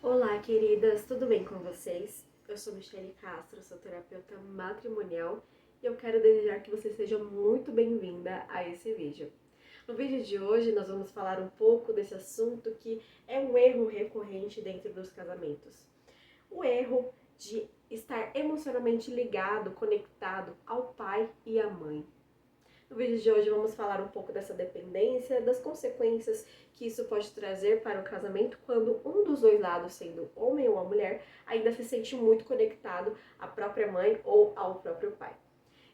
Olá, queridas, tudo bem com vocês? Eu sou Michele Castro, sou terapeuta matrimonial e eu quero desejar que você seja muito bem-vinda a esse vídeo. No vídeo de hoje nós vamos falar um pouco desse assunto que é um erro recorrente dentro dos casamentos. O erro de estar emocionalmente ligado, conectado ao pai e à mãe. No vídeo de hoje vamos falar um pouco dessa dependência, das consequências que isso pode trazer para o casamento quando um dos dois lados, sendo homem ou a mulher, ainda se sente muito conectado à própria mãe ou ao próprio pai.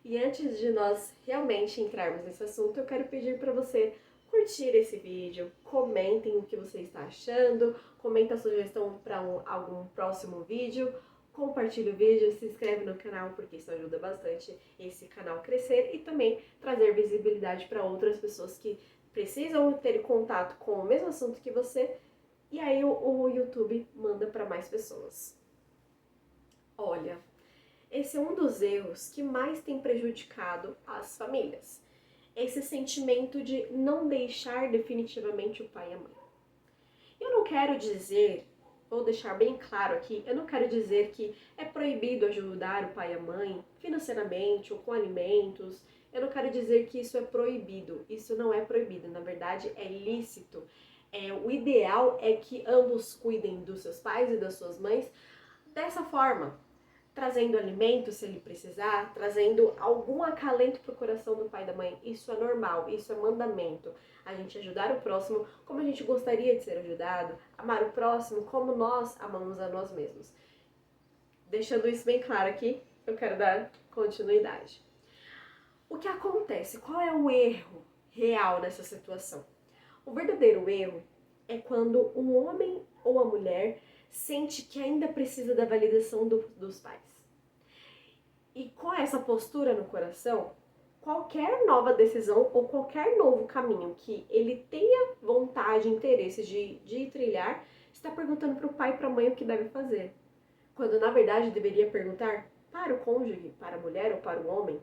E antes de nós realmente entrarmos nesse assunto, eu quero pedir para você curtir esse vídeo, comentem o que você está achando, comenta a sugestão para algum próximo vídeo, compartilhe o vídeo, se inscreve no canal porque isso ajuda bastante esse canal a crescer e também trazer visibilidade para outras pessoas que precisam ter contato com o mesmo assunto que você e aí o YouTube manda para mais pessoas. Olha, esse é um dos erros que mais tem prejudicado as famílias. Esse sentimento de não deixar definitivamente o pai e a mãe. Eu não quero dizer, vou deixar bem claro aqui, eu não quero dizer que é proibido ajudar o pai e a mãe financeiramente ou com alimentos. Eu não quero dizer que isso é proibido. Isso não é proibido, na verdade é lícito. O ideal é que ambos cuidem dos seus pais e das suas mães dessa forma, trazendo alimento se ele precisar, trazendo algum acalento para o coração do pai e da mãe. Isso é normal, isso é mandamento. A gente ajudar o próximo como a gente gostaria de ser ajudado, amar o próximo como nós amamos a nós mesmos. Deixando isso bem claro aqui, eu quero dar continuidade. O que acontece? Qual é o erro real nessa situação? O verdadeiro erro é quando um homem ou a mulher sente que ainda precisa da validação dos pais. E com essa postura no coração, qualquer nova decisão ou qualquer novo caminho que ele tenha vontade, interesse de trilhar, está perguntando para o pai e para a mãe o que deve fazer. Quando na verdade deveria perguntar para o cônjuge, para a mulher ou para o homem.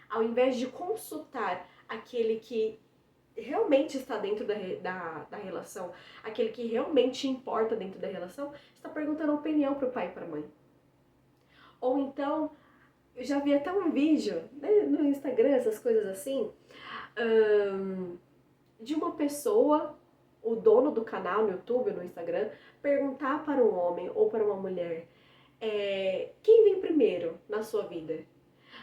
Ao invés de consultar aquele que realmente está dentro da relação, aquele que realmente importa dentro da relação, está perguntando a opinião para o pai e para a mãe. Ou então, eu já vi até um vídeo, né, no Instagram, essas coisas assim, de uma pessoa, o dono do canal no YouTube, no Instagram, perguntar para um homem ou para uma mulher, quem vem primeiro na sua vida?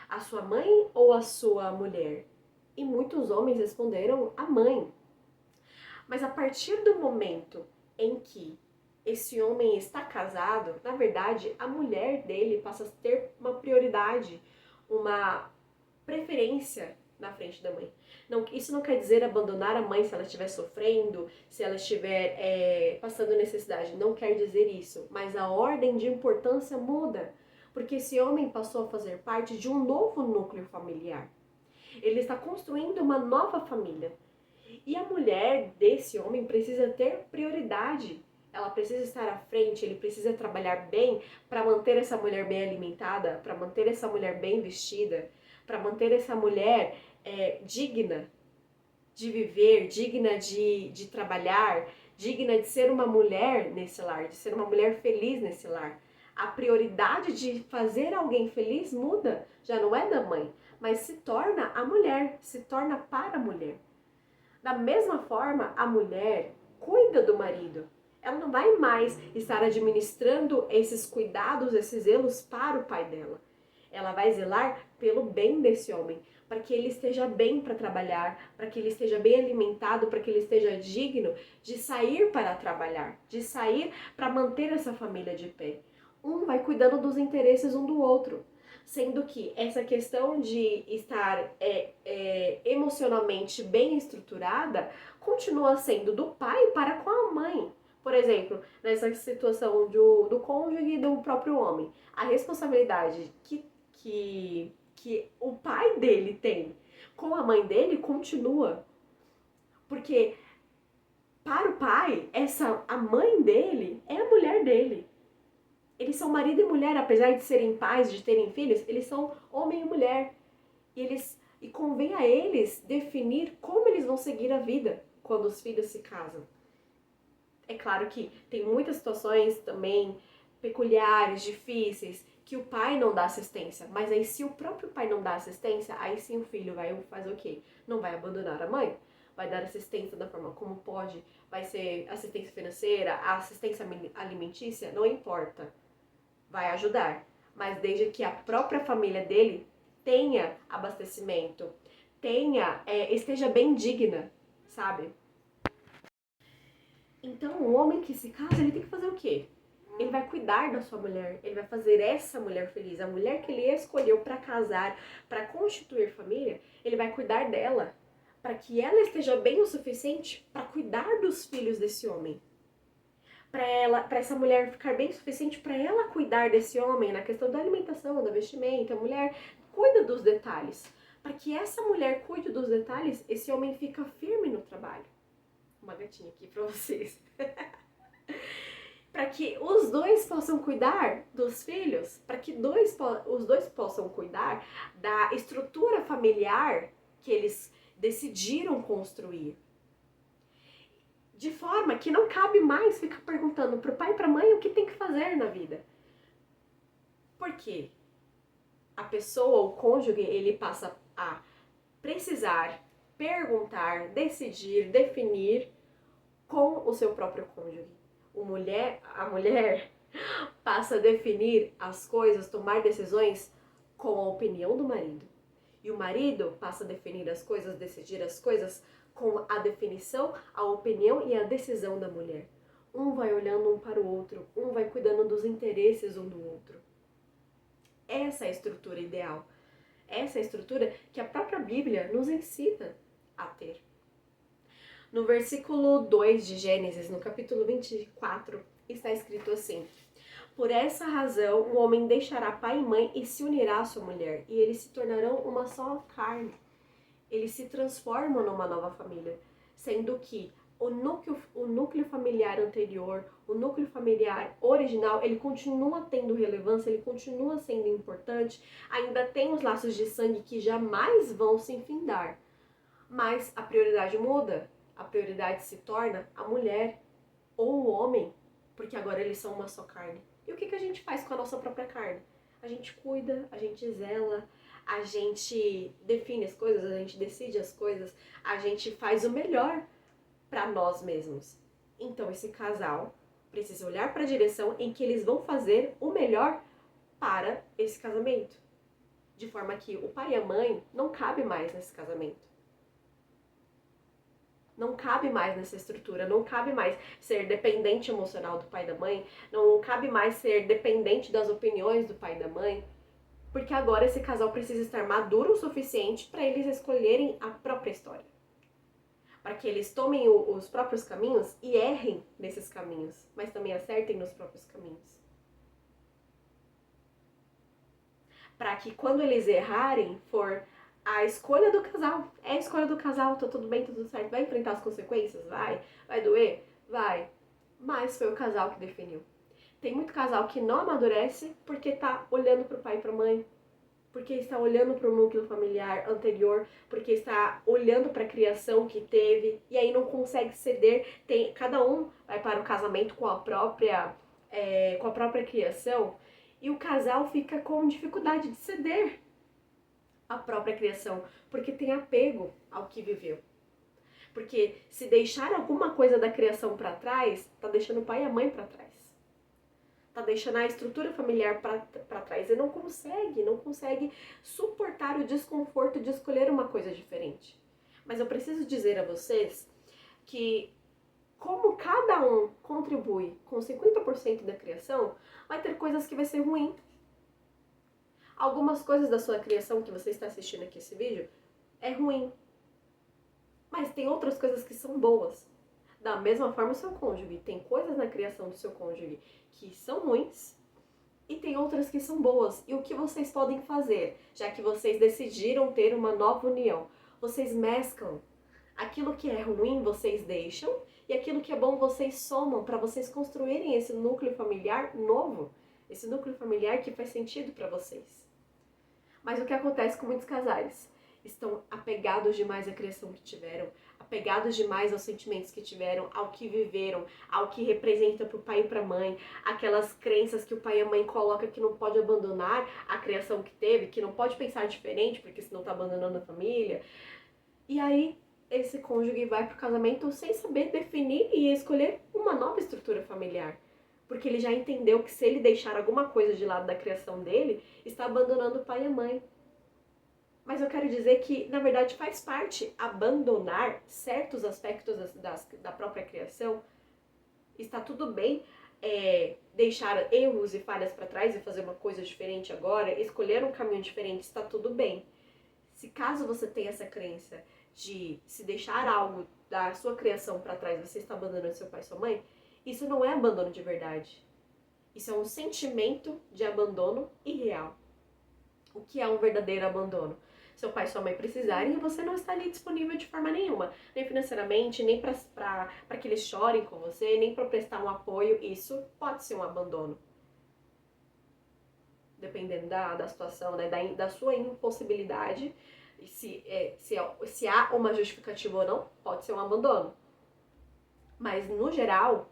A sua mãe ou a sua mulher? E muitos homens responderam a mãe. Mas a partir do momento em que esse homem está casado, na verdade, a mulher dele passa a ter uma prioridade, uma preferência na frente da mãe. Não, isso não quer dizer abandonar a mãe se ela estiver sofrendo, se ela estiver passando necessidade. Não quer dizer isso. Mas a ordem de importância muda. Porque esse homem passou a fazer parte de um novo núcleo familiar. Ele está construindo uma nova família. E a mulher desse homem precisa ter prioridade. Ela precisa estar à frente, ele precisa trabalhar bem para manter essa mulher bem alimentada, para manter essa mulher bem vestida, para manter essa mulher digna de viver, digna de trabalhar, digna de ser uma mulher nesse lar, de ser uma mulher feliz nesse lar. A prioridade de fazer alguém feliz muda, já não é da mãe, mas se torna a mulher, se torna para a mulher. Da mesma forma, a mulher cuida do marido. Ela não vai mais estar administrando esses cuidados, esses zelos para o pai dela. Ela vai zelar pelo bem desse homem, para que ele esteja bem para trabalhar, para que ele esteja bem alimentado, para que ele esteja digno de sair para trabalhar, de sair para manter essa família de pé. Um vai cuidando dos interesses um do outro. Sendo que essa questão de estar emocionalmente bem estruturada continua sendo do pai para com a mãe. Por exemplo, nessa situação do cônjuge e do próprio homem. A responsabilidade que o pai dele tem com a mãe dele continua. Porque para o pai, a mãe dele é a mulher dele. Eles são marido e mulher, apesar de serem pais, de terem filhos, eles são homem e mulher. E convém a eles definir como eles vão seguir a vida quando os filhos se casam. É claro que tem muitas situações também peculiares, difíceis, que o pai não dá assistência. Mas aí se o próprio pai não dá assistência, aí sim o filho vai fazer o quê? Não vai abandonar a mãe. Vai dar assistência da forma como pode, vai ser assistência financeira, assistência alimentícia, não importa. Vai ajudar. Mas desde que a própria família dele tenha abastecimento, esteja bem digna, sabe? Então, o homem que se casa, ele tem que fazer o quê? Ele vai cuidar da sua mulher, ele vai fazer essa mulher feliz. A mulher que ele escolheu para casar, para constituir família, ele vai cuidar dela, para que ela esteja bem o suficiente para cuidar dos filhos desse homem. Para essa mulher ficar bem o suficiente para ela cuidar desse homem na questão da alimentação, da vestimenta. A mulher cuida dos detalhes. Para que essa mulher cuide dos detalhes, esse homem fica firme no trabalho. Uma gatinha aqui para vocês. Para que os dois possam cuidar dos filhos, para que os dois possam cuidar da estrutura familiar que eles decidiram construir. De forma que não cabe mais ficar perguntando para o pai e para a mãe o que tem que fazer na vida. Por quê? A pessoa, o cônjuge, ele passa a precisar perguntar, decidir, definir com o seu próprio cônjuge. A mulher passa a definir as coisas, tomar decisões com a opinião do marido. E o marido passa a definir as coisas, decidir as coisas com a definição, a opinião e a decisão da mulher. Um vai olhando um para o outro, um vai cuidando dos interesses um do outro. Essa é a estrutura ideal. Essa é a estrutura que a própria Bíblia nos ensina a ter. No versículo 2 de Gênesis, no capítulo 24, está escrito assim: por essa razão, o homem deixará pai e mãe e se unirá à sua mulher, e eles se tornarão uma só carne. Eles se transformam numa nova família, sendo que o núcleo familiar anterior, o núcleo familiar original, ele continua tendo relevância, ele continua sendo importante, ainda tem os laços de sangue que jamais vão se enfindar. Mas a prioridade muda, a prioridade se torna a mulher ou o homem, porque agora eles são uma só carne. E o que a gente faz com a nossa própria carne? A gente cuida, a gente zela, a gente define as coisas, a gente decide as coisas, a gente faz o melhor para nós mesmos. Então esse casal precisa olhar para a direção em que eles vão fazer o melhor para esse casamento. De forma que o pai e a mãe não cabe mais nesse casamento. Não cabe mais nessa estrutura, não cabe mais ser dependente emocional do pai e da mãe, não cabe mais ser dependente das opiniões do pai e da mãe, porque agora esse casal precisa estar maduro o suficiente para eles escolherem a própria história. Para que eles tomem os próprios caminhos e errem nesses caminhos, mas também acertem nos próprios caminhos. Para que quando eles errarem, for a escolha do casal. É a escolha do casal, tá tudo bem, tudo certo. Vai enfrentar as consequências? Vai doer? Vai. Mas foi o casal que definiu. Tem muito casal que não amadurece porque tá olhando pro pai e pra mãe, porque está olhando para o núcleo familiar anterior, porque está olhando para a criação que teve e aí não consegue ceder. Cada um vai para o casamento com a própria criação e o casal fica com dificuldade de ceder a própria criação, porque tem apego ao que viveu. Porque se deixar alguma coisa da criação para trás, tá deixando o pai e a mãe para trás. Tá deixando a estrutura familiar para trás. E não consegue suportar o desconforto de escolher uma coisa diferente. Mas eu preciso dizer a vocês que como cada um contribui com 50% da criação, vai ter coisas que vai ser ruim. Algumas coisas da sua criação que você está assistindo aqui esse vídeo é ruim. Mas tem outras coisas que são boas. Da mesma forma o seu cônjuge. Tem coisas na criação do seu cônjuge que são ruins e tem outras que são boas. E o que vocês podem fazer, já que vocês decidiram ter uma nova união? Vocês mesclam. Aquilo que é ruim vocês deixam e aquilo que é bom vocês somam para vocês construírem esse núcleo familiar novo. Esse núcleo familiar que faz sentido para vocês. Mas o que acontece com muitos casais? Estão apegados demais à criação que tiveram, apegados demais aos sentimentos que tiveram, ao que viveram, ao que representa pro pai e pra mãe, aquelas crenças que o pai e a mãe colocam que não pode abandonar a criação que teve, que não pode pensar diferente, porque senão tá abandonando a família. E aí, esse cônjuge vai pro casamento sem saber definir e escolher uma nova estrutura familiar. Porque ele já entendeu que se ele deixar alguma coisa de lado da criação dele, está abandonando o pai e a mãe. Mas eu quero dizer que, na verdade, faz parte abandonar certos aspectos da própria criação. Está tudo bem deixar erros e falhas para trás e fazer uma coisa diferente agora, escolher um caminho diferente, está tudo bem. Se caso você tenha essa crença de se deixar algo da sua criação para trás, você está abandonando seu pai e sua mãe, isso não é abandono de verdade. Isso é um sentimento de abandono irreal. O que é um verdadeiro abandono? Seu pai e sua mãe precisarem e você não está ali disponível de forma nenhuma, nem financeiramente, nem para que eles chorem com você, nem para prestar um apoio. Isso pode ser um abandono. Dependendo da situação, né? da sua impossibilidade, se há uma justificativa ou não, pode ser um abandono. Mas, no geral,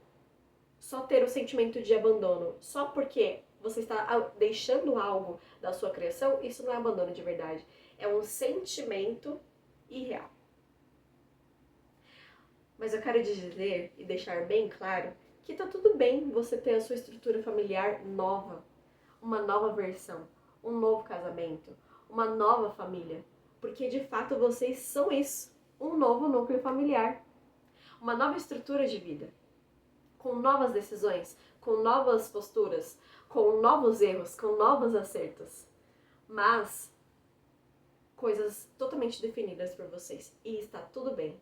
só ter o sentimento de abandono só porque você está deixando algo da sua criação, isso não é abandono de verdade. É um sentimento irreal. Mas eu quero dizer e deixar bem claro que tá tudo bem você ter a sua estrutura familiar nova, uma nova versão, um novo casamento, uma nova família. Porque de fato vocês são isso, um novo núcleo familiar, uma nova estrutura de vida, com novas decisões, com novas posturas, com novos erros, com novos acertos. Mas coisas totalmente definidas por vocês. E está tudo bem.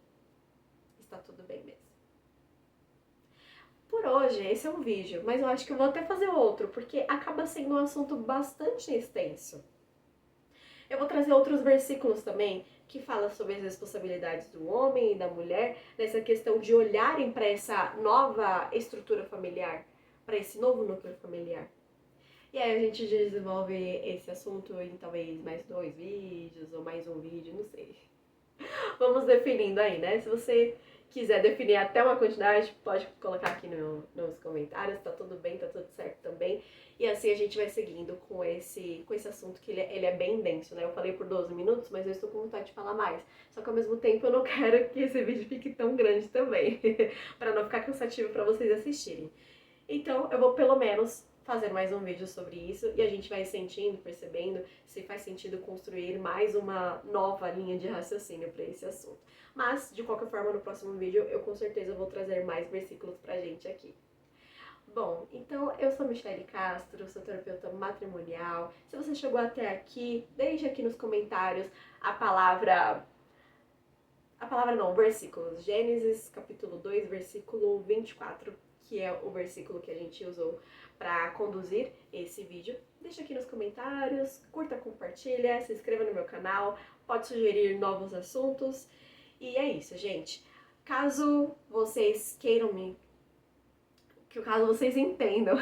Está tudo bem mesmo. Por hoje, esse é um vídeo, mas eu acho que eu vou até fazer outro, porque acaba sendo um assunto bastante extenso. Eu vou trazer outros versículos também, que falam sobre as responsabilidades do homem e da mulher, nessa questão de olharem para essa nova estrutura familiar, para esse novo núcleo familiar. E aí a gente desenvolve esse assunto em talvez mais 2 vídeos ou mais um vídeo, não sei. Vamos definindo aí, né? Se você quiser definir até uma quantidade, pode colocar aqui nos comentários, tá tudo bem, tá tudo certo também. E assim a gente vai seguindo com esse assunto que ele é bem denso, né? Eu falei por 12 minutos, mas eu estou com vontade de falar mais. Só que ao mesmo tempo eu não quero que esse vídeo fique tão grande também, para não ficar cansativo para vocês assistirem. Então eu vou pelo menos fazer mais um vídeo sobre isso e a gente vai sentindo, percebendo se faz sentido construir mais uma nova linha de raciocínio para esse assunto. Mas, de qualquer forma, no próximo vídeo eu com certeza vou trazer mais versículos pra gente aqui. Bom, então eu sou Michele Castro, sou terapeuta matrimonial. Se você chegou até aqui, deixe aqui nos comentários versículos. Gênesis capítulo 2, versículo 24, que é o versículo que a gente usou para conduzir esse vídeo. Deixa aqui nos comentários, curta, compartilha, se inscreva no meu canal, pode sugerir novos assuntos. E é isso, gente. Caso vocês caso vocês entendam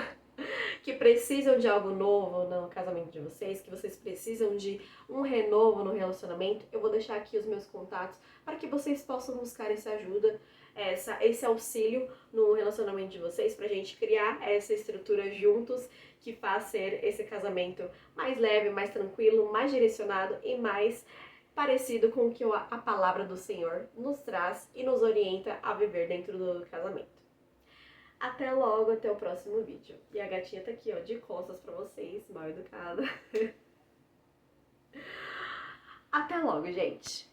que precisam de algo novo no casamento de vocês, que vocês precisam de um renovo no relacionamento, eu vou deixar aqui os meus contatos para que vocês possam buscar essa ajuda, esse auxílio no relacionamento de vocês, pra gente criar essa estrutura juntos que faz ser esse casamento mais leve, mais tranquilo, mais direcionado e mais parecido com o que a palavra do Senhor nos traz e nos orienta a viver dentro do casamento. Até logo, até o próximo vídeo. E a gatinha tá aqui, ó, de costas pra vocês, mal educada. Até logo, gente!